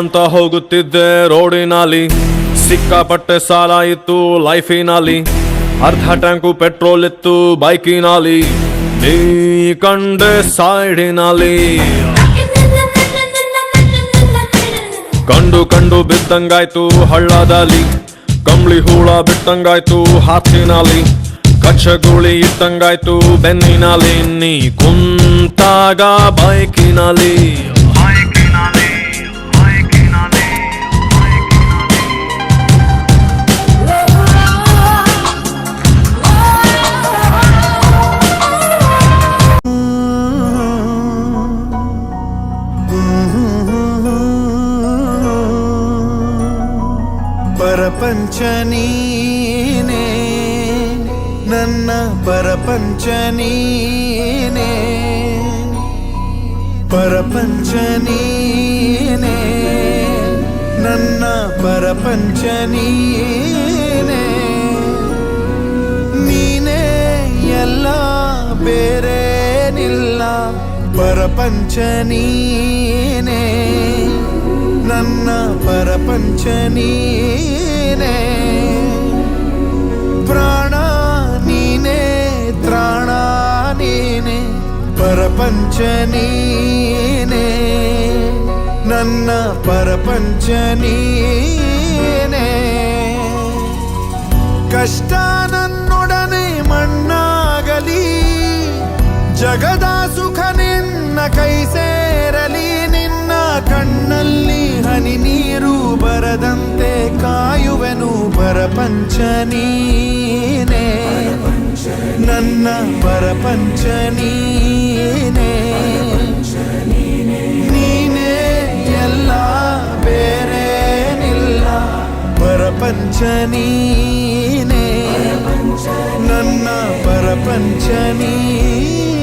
ಅಂತ ಹೋಗುತ್ತಿದ್ದೆ ರೋಡಿನಲ್ಲಿ, ಸಿಕ್ಕಾಪಟ್ಟೆ ಸಾಲ ಇತ್ತು ಲೈಫಿನಲ್ಲಿ, ಅರ್ಧ ಟ್ಯಾಂಕು ಪೆಟ್ರೋಲ್ ಇತ್ತು ಬೈಕಿನಲ್ಲಿ, ನೀ ಕಂಡೆ ಸೈಡಿನಲ್ಲಿ. ಕಂಡು ಕಂಡು ಬಿದ್ದಂಗಾಯ್ತು ಹಳ್ಳದಲ್ಲಿ, ಕಂಬಳಿ ಹೂಳ ಬಿಟ್ಟಂಗಾಯ್ತು ಹಾತಿನಲ್ಲಿ, ಕಚ್ಚಗುಳಿ ಇಟ್ಟಂಗಾಯ್ತು ಬೆನ್ನಿನಲ್ಲಿ, ನೀ ಕುಂತಾಗ ಬೈಕಿನಲ್ಲಿ. ಪರಪಂಚ ನೀನೇ ನನ್ನ ಪರಪಂಚ ನೀನೇ, ಪರಪಂಚ ನೀನೇ ನನ್ನ ಪರಪಂಚ ನೀನೇ, ನೀನೇ ಎಲ್ಲ ಬೇರೇನಿಲ್ಲ, ಪರಪಂಚ ನೀನೇ ನನ್ನ ಪರಪಂಚ ನೀನೇ, ಪ್ರಾಣ ನೀನೇ ತ್ರಾಣ ನೀನೇ, ಪರಪಂಚ ನೀನೇ ನನ್ನ ಪರಪಂಚ ನೀನೇ. ಕಷ್ಟ ನನ್ನೊಡನೆ ಮಣ್ಣಾಗಲಿ, ಜಗದ ಸುಖ ನಿನ್ನ ಕೈ ಸೇರಲಿ, ನಿನ್ನ ಕಣ್ಣಲ್ಲಿ ಹನಿ ನೀರು ಬರದಂತೆ ಕಾಯುವೆನು, ಪರಪಂಚ ನೀನೇ ನನ್ನ ಪರಪಂಚ ನೀನೇ, ನೀನೇ ಎಲ್ಲ ಬೇರೇನಿಲ್ಲ, ಪರಪಂಚ ನೀನೇ ನನ್ನ ಪರಪಂಚ ನೀನೇ.